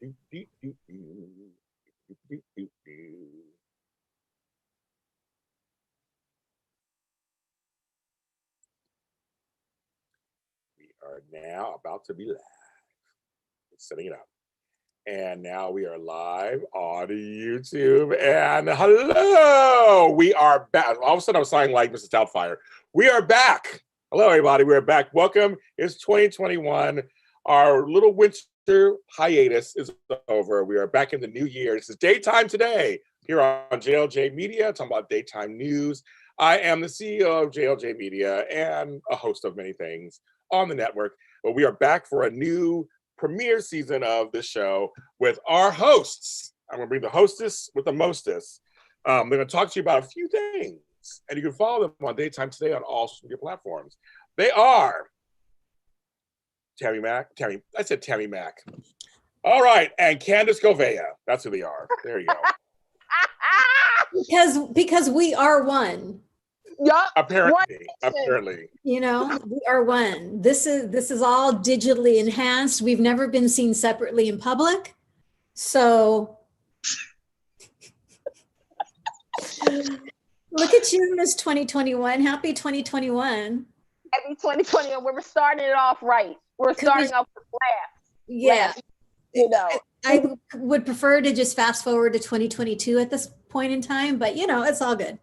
We are now about to be live. Setting it up. And now we are live on YouTube. And hello, we are back. All of a sudden, I'm sounding like Mrs. Doubtfire. We are back. Hello, everybody. We are back. Welcome. It's 2021. Our little winter hiatus is over. We are back in the new year. This is Daytime Today here on JLJ Media, talking about daytime news. I am the CEO of JLJ Media and a host of many things on the network. But we are back for a new premiere season of this show with our hosts. I'm going to bring the hostess with the mostest. They're going to talk to you about a few things, and you can follow them on Daytime Today on all social media platforms. They are Tammy Mack. I said Tammy Mack. All right, and Candace Govea. That's who they are. There you go. Because we are one. Yep. Apparently. You know, we are one. This is all digitally enhanced. We've never been seen separately in public. So look at you, Miss 2021. Happy 2021. Happy 2021. We're starting it off right. We're starting off with laughs. Yeah. You know. I would prefer to just fast forward to 2022 at this point in time, but you know, it's all good.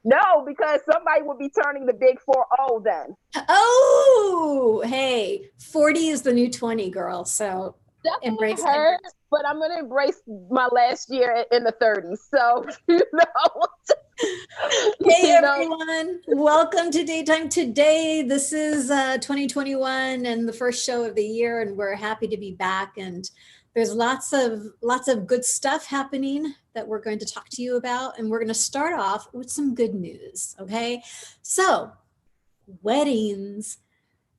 No, because somebody will be turning the big 4-0 then. Oh, hey, 40 is the new 20, girl. So embrace her, but I'm going to embrace my last year in the 30s. So, you know. Hey, everyone. Welcome to Daytime Today. This is 2021 and the first show of the year, and we're happy to be back. And there's lots of good stuff happening that we're going to talk to you about. And we're going to start off with some good news. Okay. So weddings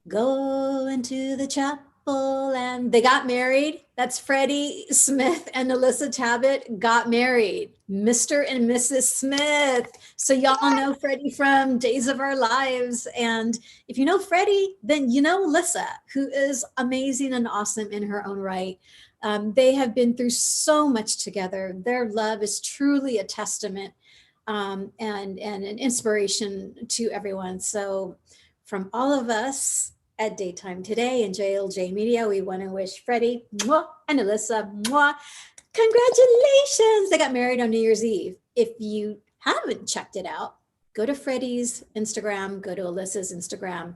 go into the chapel and they got married. That's Freddie Smith and Alyssa Tabbitt got married. Mr. and Mrs. Smith. So y'all know Freddie from Days of Our Lives. And if you know Freddie, then you know Alyssa, who is amazing and awesome in her own right. They have been through so much together. Their love is truly a testament and an inspiration to everyone. So from all of us at Daytime Today and JLJ Media, we want to wish Freddie and Alyssa congratulations. They got married on New Year's Eve. If you haven't checked it out, go to Freddie's Instagram, go to Alyssa's Instagram,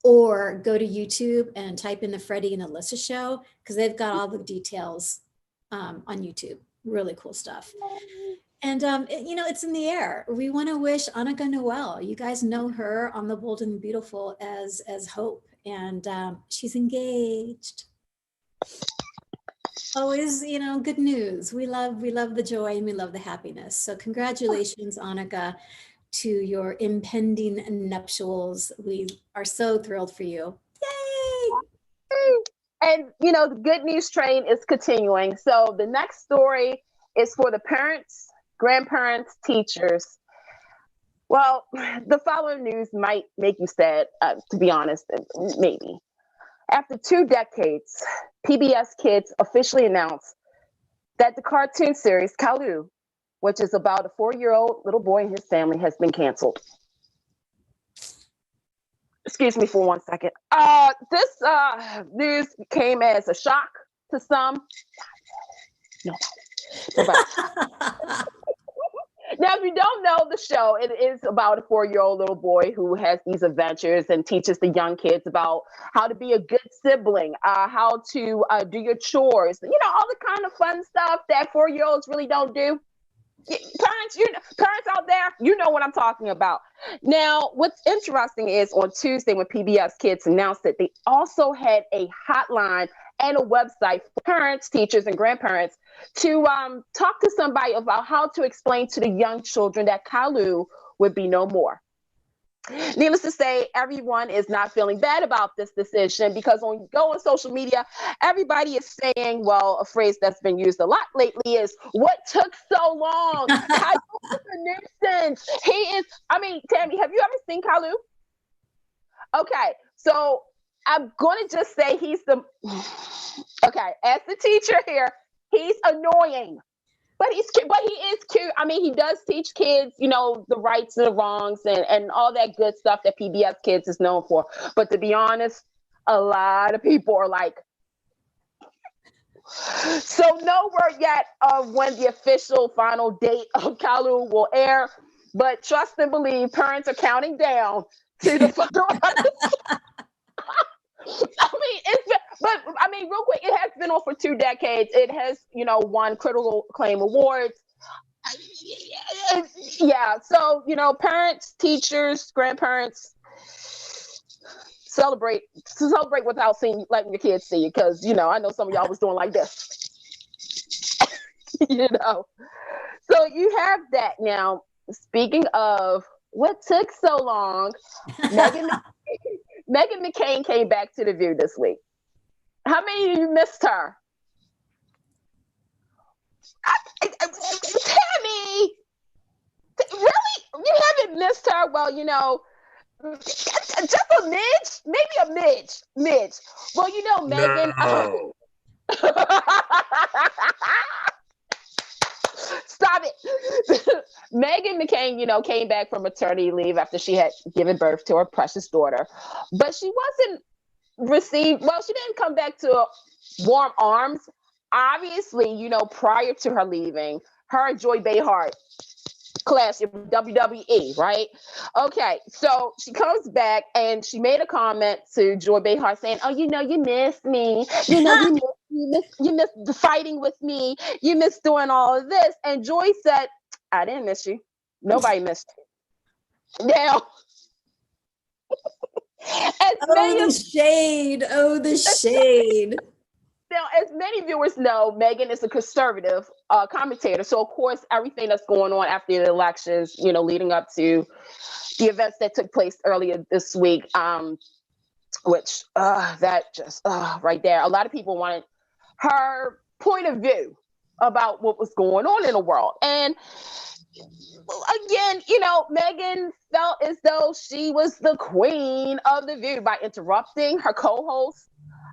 or go to YouTube and type in the Freddie and Alyssa show, because they've got all the details on YouTube. Really cool stuff. And, you know, it's in the air. We want to wish Annika Noel. You guys know her on The Bold and Beautiful as Hope. And she's engaged. Always, you know, good news. We love the joy and we love the happiness. So congratulations, Annika, to your impending nuptials. We are so thrilled for you. Yay! And, you know, the good news train is continuing. So the next story is for the parents, grandparents, teachers. Well, the following news might make you sad, to be honest, maybe. After 2 decades, PBS Kids officially announced that the cartoon series Kalu, which is about a 4-year-old little boy and his family, has been canceled. Excuse me for 1 second. This news came as a shock to some. Nobody. Now, if you don't know the show, it is about a 4-year-old little boy who has these adventures and teaches the young kids about how to be a good sibling, how to do your chores, you know, all the kind of fun stuff that 4-year-olds really don't do. Parents out there, you know what I'm talking about. Now, what's interesting is on Tuesday when PBS Kids announced that they also had a hotline and a website for parents, teachers, and grandparents to talk to somebody about how to explain to the young children that Kalu would be no more. Needless to say, everyone is not feeling bad about this decision, because when you go on social media, everybody is saying, well, a phrase that's been used a lot lately is, what took so long? Kalu is a nuisance. He is, I mean, Tammy, have you ever seen Kalu? Okay, so I'm going to just say he's the Okay, as the teacher here, he's annoying. But he's cute, but he is cute. I mean, he does teach kids, the rights and the wrongs and all that good stuff that PBS Kids is known for. But to be honest, a lot of people are like, so no word yet of when the official final date of Kalu will air. But trust and believe, parents are counting down to the final episode. Real quick, it has been on for 2 decades. It has, won critical acclaim awards. Yeah, so, parents, teachers, grandparents, celebrate without letting your kids see you, because, I know some of y'all was doing like this. So you have that. Now, speaking of what took so long, Megan McCain came back to The View this week. How many of you missed her? Tammy! Really? You haven't missed her? Well, just a midge? Maybe a midge. Well, Megan... No. Stop it. Megan McCain, came back from maternity leave after she had given birth to her precious daughter. But she wasn't she didn't come back to warm arms. Obviously, prior to her leaving, her and Joy Behar clash in WWE, right? Okay, so she comes back and she made a comment to Joy Behar saying, "Oh, you missed me. You missed the fighting with me. You missed doing all of this." And Joy said, "I didn't miss you. Nobody missed you." Now, the shade. Oh, the shade. Now, as many viewers know, Megan is a conservative commentator. So, of course, everything that's going on after the elections, leading up to the events that took place earlier this week, which right there, a lot of people wanted her point of view about what was going on in the world. And again, Megan felt as though she was the queen of The View by interrupting her co-host.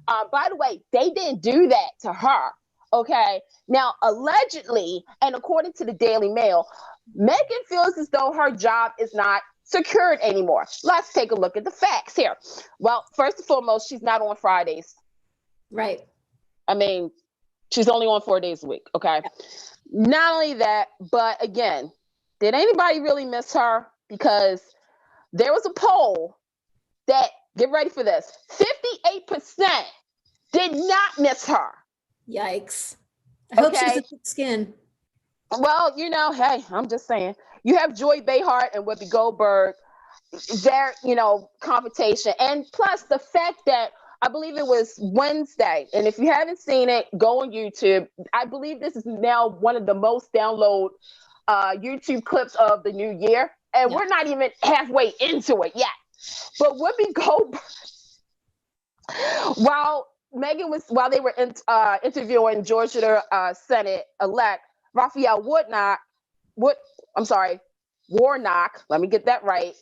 By the way, they didn't do that to her. Okay. Now, allegedly, and according to the Daily Mail, Megan feels as though her job is not secured anymore. Let's take a look at the facts here. Well, first and foremost, she's not on Fridays. Right. I mean, she's only on 4 days a week. Okay. Yeah. Not only that, but again, did anybody really miss her? Because there was a poll that, get ready for this, 58% did not miss her. Yikes. I hope she's a thick skin. Well, hey, I'm just saying. You have Joy Behar and Whoopi Goldberg, their, confrontation. And plus the fact that I believe it was Wednesday. And if you haven't seen it, go on YouTube. I believe this is now one of the most downloaded YouTube clips of the new year. And we're not even halfway into it yet. But Whoopi Goldberg, while they were interviewing Georgia Senate elect Raphael Warnock, let me get that right.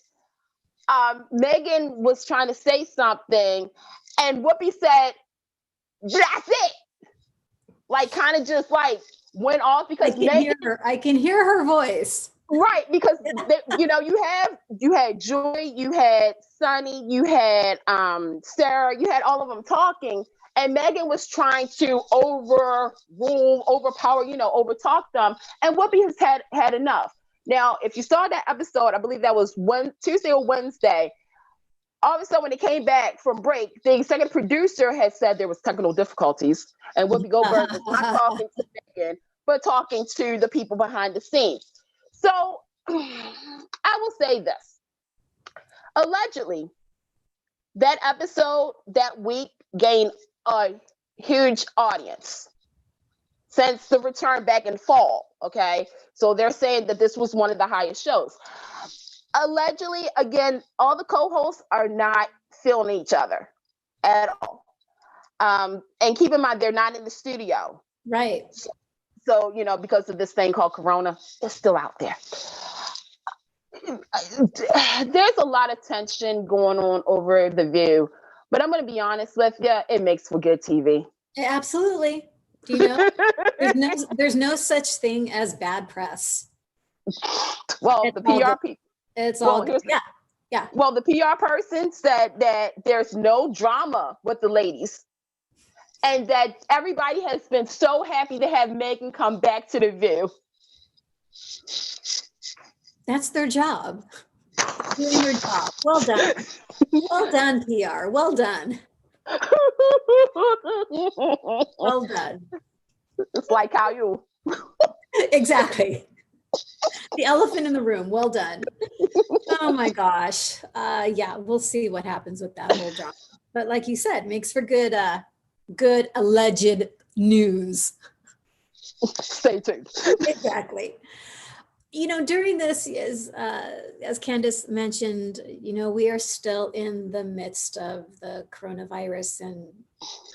Megan was trying to say something, and Whoopi said, "That's it." Like, kind of just like went off because I can hear her voice. Right, because you had Joy, you had Sunny, you had Sarah, you had all of them talking, and Megan was trying to overpower, overtalk them, and Whoopi has had enough. Now, if you saw that episode, I believe that was Tuesday or Wednesday. All of a sudden, when they came back from break, the executive producer had said there was technical difficulties, and Whoopi Goldberg was not talking to Megan, but talking to the people behind the scenes. So I will say this. Allegedly, that episode that week gained a huge audience since the return back in fall. Okay. So they're saying that this was one of the highest shows. Allegedly, again, all the co-hosts are not feeling each other at all. And keep in mind, they're not in the studio. Right. So, because of this thing called Corona, it's still out there. There's a lot of tension going on over The View, but I'm going to be honest with you, it makes for good TV. Absolutely. Do you know? There's no such thing as bad press. Well, It's the all PR good. people. It's Well, all good. Yeah. Yeah. Well, the PR person said that there's no drama with the ladies, and that everybody has been so happy to have Megan come back to The View. That's their job. Doing their job. Well done. Well done, PR. Well done. Well done. It's like how you. Exactly. The elephant in the room. Well done. Oh my gosh. Yeah, we'll see what happens with that whole drama. But like you said, makes for good alleged news. Stay tuned. Exactly. You know, during this, as Candace mentioned, you know, we are still in the midst of the coronavirus, and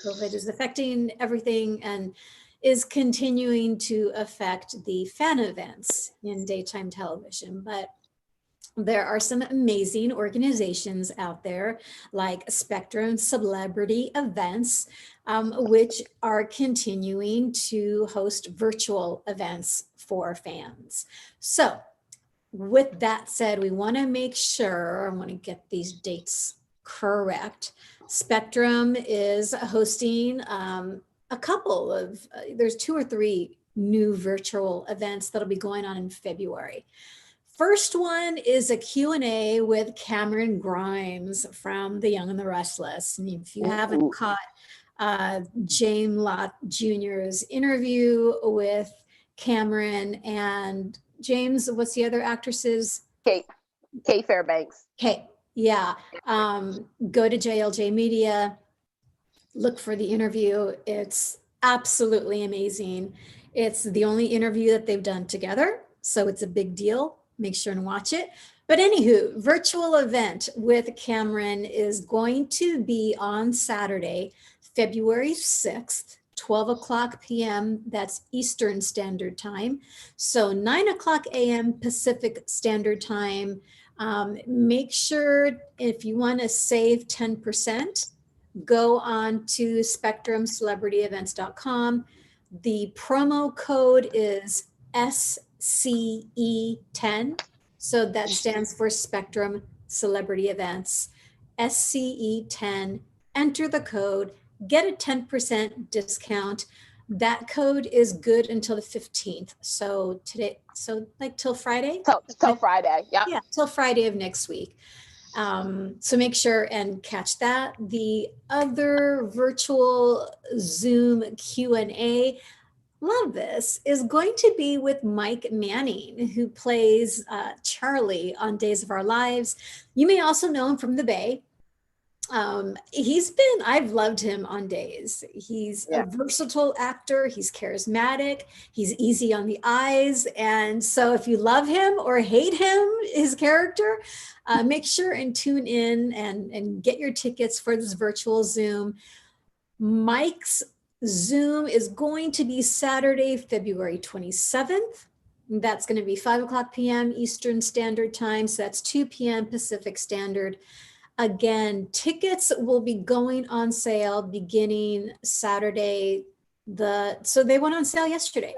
COVID is affecting everything and is continuing to affect the fan events in daytime television. But there are some amazing organizations out there like Spectrum Celebrity Events, which are continuing to host virtual events for fans. So with that said, we want to make sure, I want to get these dates correct. Spectrum is hosting a couple of, there's 2 or 3 new virtual events that'll be going on in February. First one is a Q&A with Cameron Grimes from The Young and the Restless. And if you haven't caught James Lott Jr.'s interview with Cameron and James, what's the other actress's? Kate Fairbanks. Kate, yeah. Go to JLJ Media, look for the interview. It's absolutely amazing. It's the only interview that they've done together, so it's a big deal. Make sure and watch it. But anywho, virtual event with Cameron is going to be on Saturday, February 6th, 12 o'clock p.m. That's Eastern Standard Time. So 9 o'clock a.m. Pacific Standard Time. Make sure if you want to save 10%, go on to spectrumcelebrityevents.com. The promo code is SCE10. So that stands for Spectrum Celebrity Events. SCE10. Enter the code, get a 10% discount. That code is good until the 15th. So today, so like till Friday? Till Friday, yeah. Yeah, till Friday of next week. So make sure and catch that. The other virtual Zoom Q&A, love this, is going to be with Mike Manning, who plays Charlie on Days of Our Lives. You may also know him from The Bay. I've loved him on Days. He's a versatile actor. He's charismatic. He's easy on the eyes. And so if you love him or hate him, his character, make sure and tune in and get your tickets for this virtual Zoom. Mike's Zoom is going to be Saturday, February 27th. That's going to be 5 o'clock p.m. Eastern Standard Time. So that's 2 p.m. Pacific Standard. Again, tickets will be going on sale beginning Saturday. So they went on sale yesterday.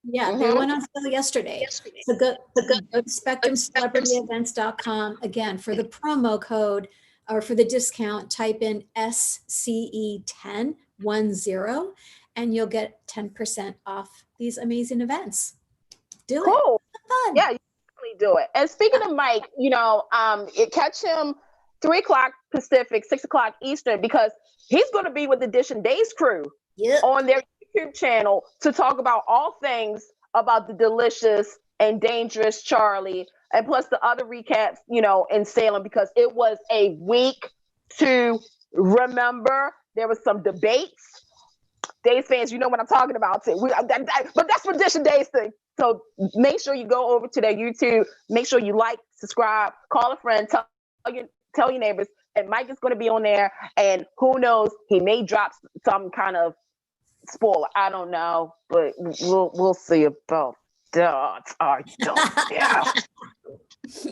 Yeah, they went on sale yesterday. So go to spectrumcelebrityevents.com. Again, for the promo code or for the discount, type in SCE10, and you'll get 10% off these amazing events. Do it. Cool. Fun. Yeah, you definitely do it. And speaking of Mike, catch him 3 o'clock Pacific, 6 o'clock Eastern, because he's going to be with the Dish and Days crew on their YouTube channel to talk about all things about the delicious and dangerous Charlie, and plus the other recaps, in Salem, because it was a week to remember. There was some debates. Days fans, you know what I'm talking about too. But that's for Dish and Days thing. So make sure you go over to their YouTube. Make sure you like, subscribe, call a friend, tell your neighbors, and Mike is going to be on there, and who knows, he may drop some kind of spoiler. I don't know, but we'll see about that. I don't know.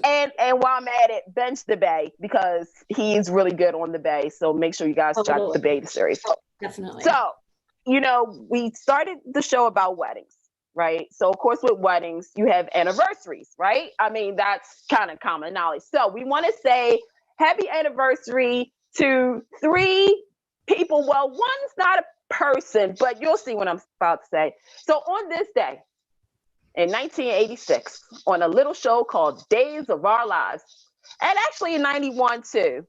And while I'm at it, bench the Bay, because he's really good on the Bay. So make sure you guys check the Bay series. Definitely. So, we started the show about weddings, right? So, of course, with weddings, you have anniversaries, right? I mean, that's kind of common knowledge. So, we want to say happy anniversary to 3 people. Well, one's not a person, but you'll see what I'm about to say. So, on this day in 1986, on a little show called Days of Our Lives, and actually in 91 too,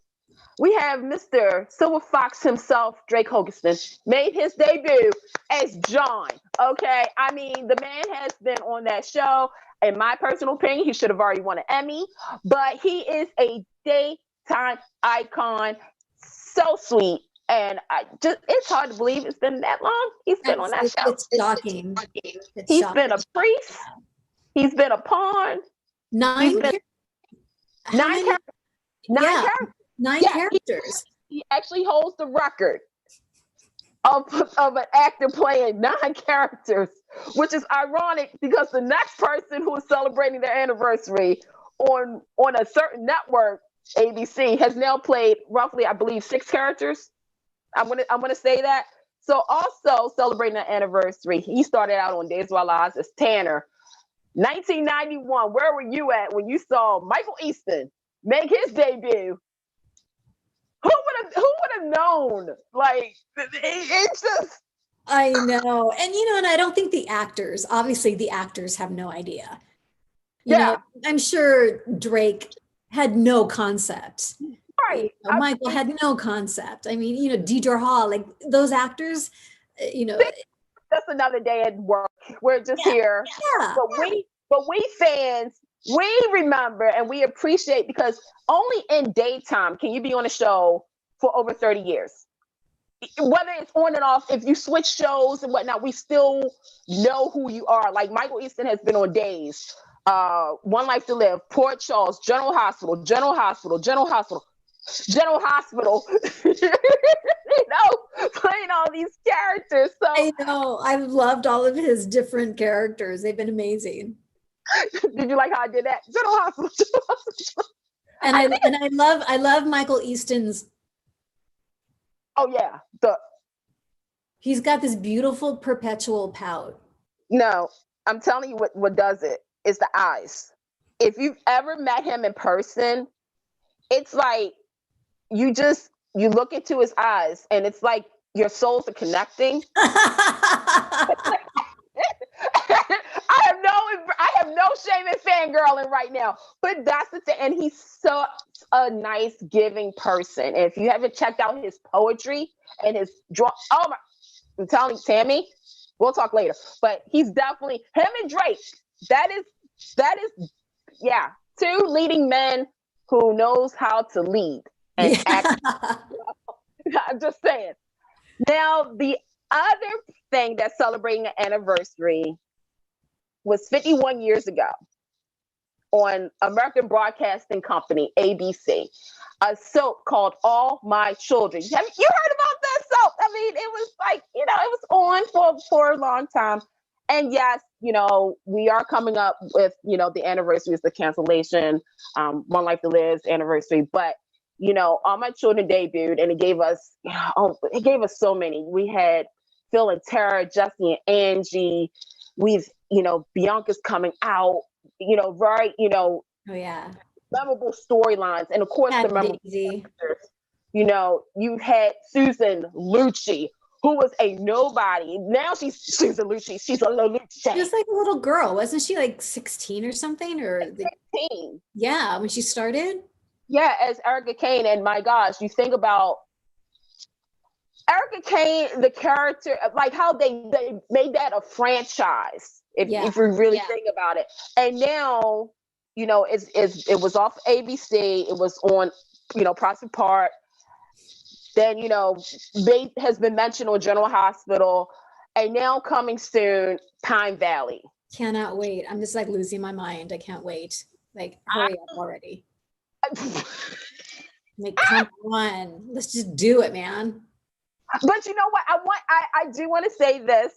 we have Mr. Silver Fox himself, Drake Hogeston, made his debut as John. Okay. I mean, the man has been on that show. In my personal opinion, he should have already won an Emmy, but he is a daytime icon. So sweet. And it's hard to believe it's been that long. He's been on that show. It's shocking. He's been a priest. He's been a pawn. 9 characters. Nine characters. He actually holds the record of an actor playing 9 characters, which is ironic because the next person who is celebrating their anniversary on a certain network, ABC, has now played roughly, I believe, 6 characters. I'm gonna say that. So also celebrating an anniversary, he started out on Days of Our Lives as Tanner. 1991, where were you at when you saw Michael Easton make his debut? Who would have known? Like, it's just. I know. And, and I don't think obviously the actors have no idea. You know, I'm sure Drake had no concept. Right. Michael had no concept. I mean, Deidre Hall, like those actors, That's another day at work. We're just here. Yeah. But we fans, we remember and we appreciate, because only in daytime can you be on a show for over 30 years. Whether it's on and off, if you switch shows and whatnot, we still know who you are. Like Michael Easton has been on Days, One Life to Live, Port Charles, General Hospital, playing all these characters. So I know. I've loved all of his different characters. They've been amazing. Did you like how I did that? General Hospital. And I love Michael Easton's. Oh yeah, he's got this beautiful perpetual pout. No, I'm telling you what does it is the eyes. If you've ever met him in person, it's like you look into his eyes and it's like your souls are connecting. I have no shame in fangirling right now, but that's the thing. And he's such a nice, giving person. And if you haven't checked out his poetry and his I'm telling you, Tammy, we'll talk later. But he's definitely him and Drake. That is, 2 leading men who knows how to lead and act. I'm just saying. Now, the other thing that's celebrating an anniversary was 51 years ago on American Broadcasting Company, ABC, a soap called All My Children. Have you heard about that soap? I mean, it was like, it was on for a long time. And yes, we are coming up with, the anniversary is the cancellation, One Life to Live's anniversary. But, All My Children debuted and it gave us so many. We had Phil and Tara, Jesse and Angie. We've, Bianca's coming out, right, oh yeah, memorable storylines. And of course, the memorable characters. You had Susan Lucci, who was a nobody. Now she's Susan Lucci. She's a Lucci. She was like a little girl. Wasn't she like 16 or something? Or 16. Yeah, when she started? Yeah, as Erica Kane. And my gosh, you think about Erica Kane, the character, like how they made that a franchise, if you really think about it. And now, it was off ABC. It was on, Prospect Park. Then, Bates has been mentioned on General Hospital. And now coming soon, Pine Valley. Cannot wait. I'm just like losing my mind. I can't wait. Like, hurry up already. Like, come on. Let's just do it, man. But you know what? I do want to say this.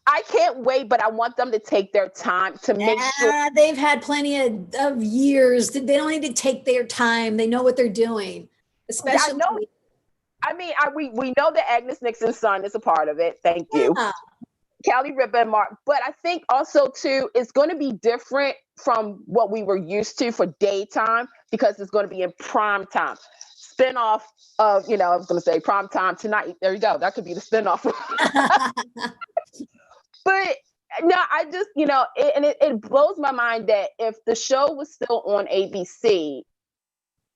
I can't wait, but I want them to take their time to make sure. They've had plenty of years. They don't need to take their time. They know what they're doing. Especially I mean, we know that Agnes Nixon's son is a part of it. Thank you. Yeah. Callie Ripa and Mark. But I think also too, it's going to be different from what we were used to for daytime because it's going to be in prime time. Spinoff of, I was going to say prime time tonight. There you go. That could be the spinoff. But no, I just, it blows my mind that if the show was still on ABC,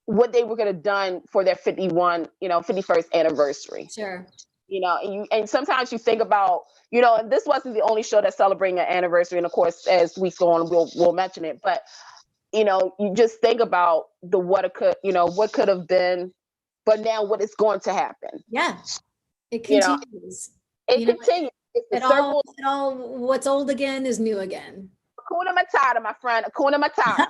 what they were going to done for their 51st anniversary. Sure. And sometimes you think about, and this wasn't the only show that's celebrating an anniversary. And of course, as weeks go on, we'll mention it. But, you just think about what could have been, but now what is going to happen. Yeah. It continues. It continues. It all, what's old again is new again. Hakuna Matata, my friend. Hakuna Matata.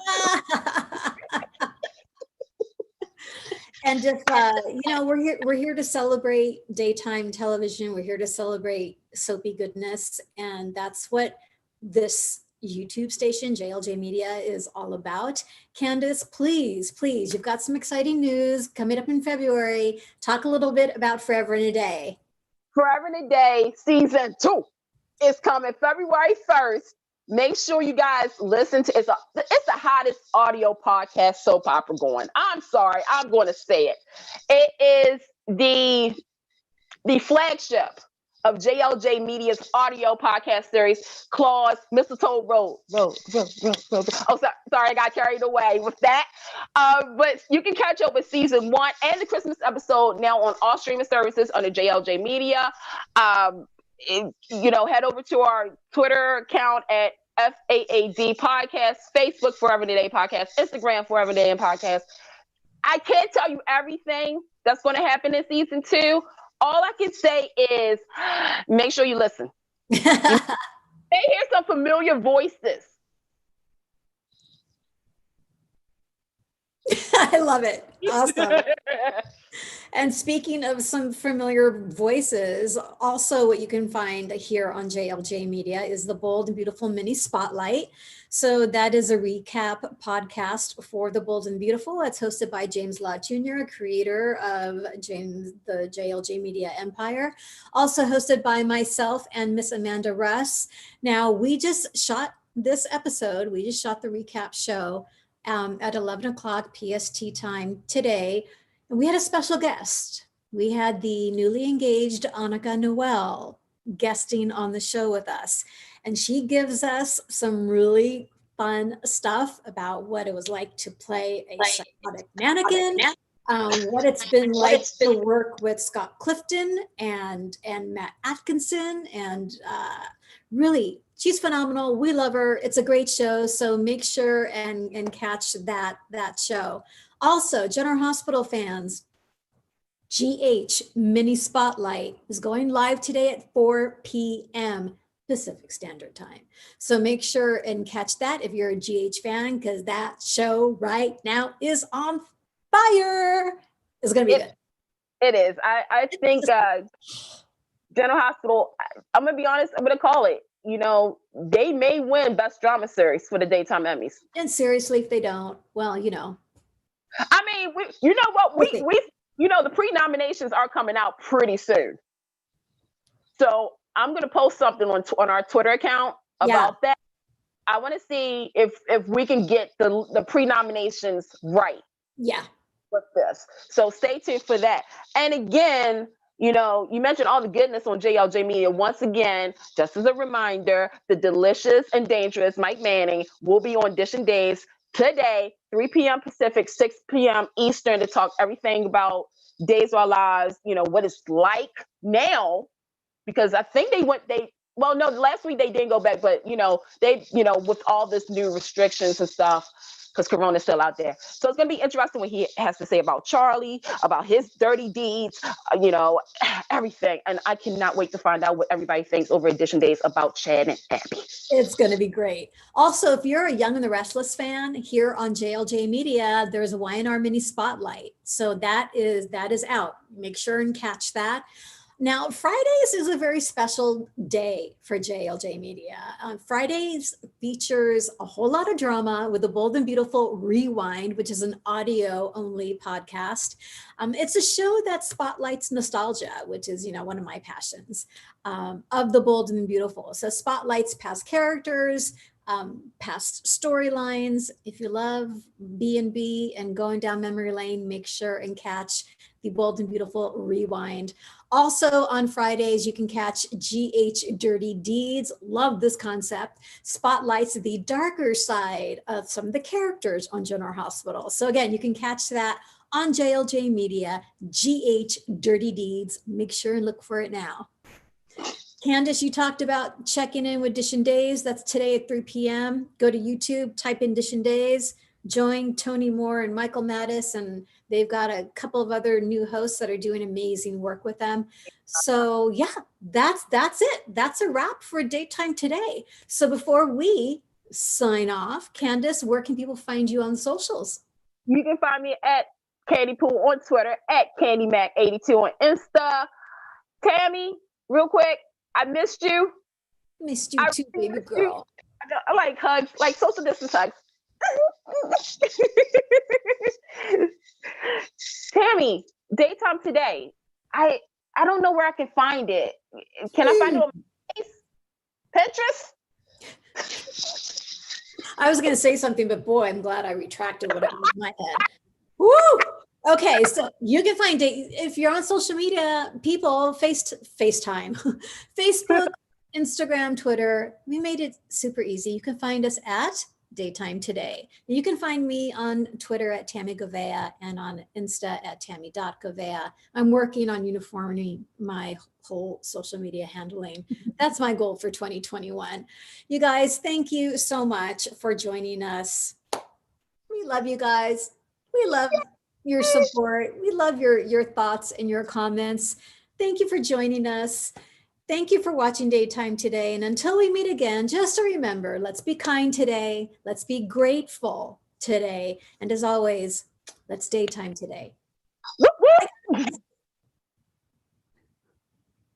And if we're here to celebrate daytime television. We're here to celebrate soapy goodness, and that's what this YouTube station, JLJ Media, is all about. Candace, please, you've got some exciting news coming up in February. Talk a little bit about Forever in a Day. Forever in a Day season 2 is coming February 1st. Make sure you guys listen to it's the hottest audio podcast soap opera going. I'm sorry, I'm going to say it. It is the flagship of JLJ Media's audio podcast series, Claws, Mistletoe Road. Oh, sorry, I got carried away with that. But you can catch up with season 1 and the Christmas episode now on all streaming services under JLJ Media. Head over to our Twitter account at FAAD Podcast, Facebook Forever in a Day Podcast, Instagram Forever in a Day Podcast. I can't tell you everything that's going to happen in season 2. All I can say is make sure you listen. They hear some familiar voices. I love it. Awesome. And speaking of some familiar voices, also what you can find here on JLJ Media is the Bold and Beautiful Mini Spotlight. So that is a recap podcast for The Bold and Beautiful. It's hosted by James Lott Jr., creator of the JLJ Media empire. Also hosted by myself and Miss Amanda Russ. Now, we just shot this episode. We just shot the recap show at 11 o'clock PST time today. And we had a special guest. We had the newly engaged Annika Noel guesting on the show with us. And she gives us some really fun stuff about what it was like to play a psychotic mannequin, what it's been like to work with Scott Clifton and Matt Atkinson. And really, she's phenomenal. We love her. It's a great show. So make sure and catch that show. Also, General Hospital fans, GH Mini Spotlight is going live today at 4 p.m. Pacific Standard Time. So make sure and catch that if you're a GH fan, because that show right now is on fire. It's going to be good. It is. I think General Hospital, I'm going to be honest, I'm going to call it. They may win Best Drama Series for the Daytime Emmys. And seriously, if they don't, well, I mean, the pre-nominations are coming out pretty soon. So I'm going to post something on our Twitter account about that. I want to see if we can get the pre-nominations right. Yeah. With this. So stay tuned for that. And again, you mentioned all the goodness on JLJ Media. Once again, just as a reminder, the delicious and dangerous Mike Manning will be on Dish and Days today, 3 p.m. Pacific, 6 p.m. Eastern, to talk everything about Days of Our Lives, what it's like now, because I think last week they didn't go back, but, with all this new restrictions and stuff, because Corona's still out there. So it's going to be interesting what he has to say about Charlie, about his dirty deeds, everything. And I cannot wait to find out what everybody thinks over Edition Days about Chad and Abby. It's going to be great. Also, if you're a Young and the Restless fan, here on JLJ Media, there's a YNR Mini Spotlight. So that is out. Make sure and catch that. Now, Fridays is a very special day for JLJ Media. Fridays features a whole lot of drama with the Bold and Beautiful Rewind, which is an audio-only podcast. It's a show that spotlights nostalgia, which is, one of my passions, of the Bold and Beautiful. So spotlights past characters, past storylines. If you love B&B and going down memory lane, make sure and catch the Bold and Beautiful Rewind. Also on Fridays, you can catch GH Dirty Deeds. Love this concept. Spotlights the darker side of some of the characters on General Hospital. So again, you can catch that on JLJ Media, GH Dirty Deeds. Make sure and look for it now. Candace, you talked about checking in with Dish and Days. That's today at 3 p.m. Go to YouTube, type in Dish and Days, join Tony Moore and Michael Mattis, and they've got a couple of other new hosts that are doing amazing work with them. So yeah, that's it. That's a wrap for Daytime Today. So before we sign off, Candace, where can people find you on the socials? You can find me at Candy Pool on Twitter, at CandyMac82 on Insta. Tammy, real quick, I missed you. Missed you too, baby girl. I like hugs, like social distance hugs. Tammy, Daytime Today. I don't know where I can find it. Can I find it on Pinterest? I was going to say something, but boy, I'm glad I retracted what it was in my head. Woo! Okay, so you can find it if you're on social media, people, FaceTime, Facebook, Instagram, Twitter. We made it super easy. You can find us at Daytime Today. You can find me on Twitter at Tammy Govea and on Insta at Tammy.Govea. I'm working on uniforming my whole social media handling. That's my goal for 2021. You guys, thank you so much for joining us. We love you guys. We love your support. We love your thoughts and your comments. Thank you for joining us. Thank you for watching Daytime Today. And until we meet again, just remember, let's be kind today. Let's be grateful today. And as always, let's Daytime Today.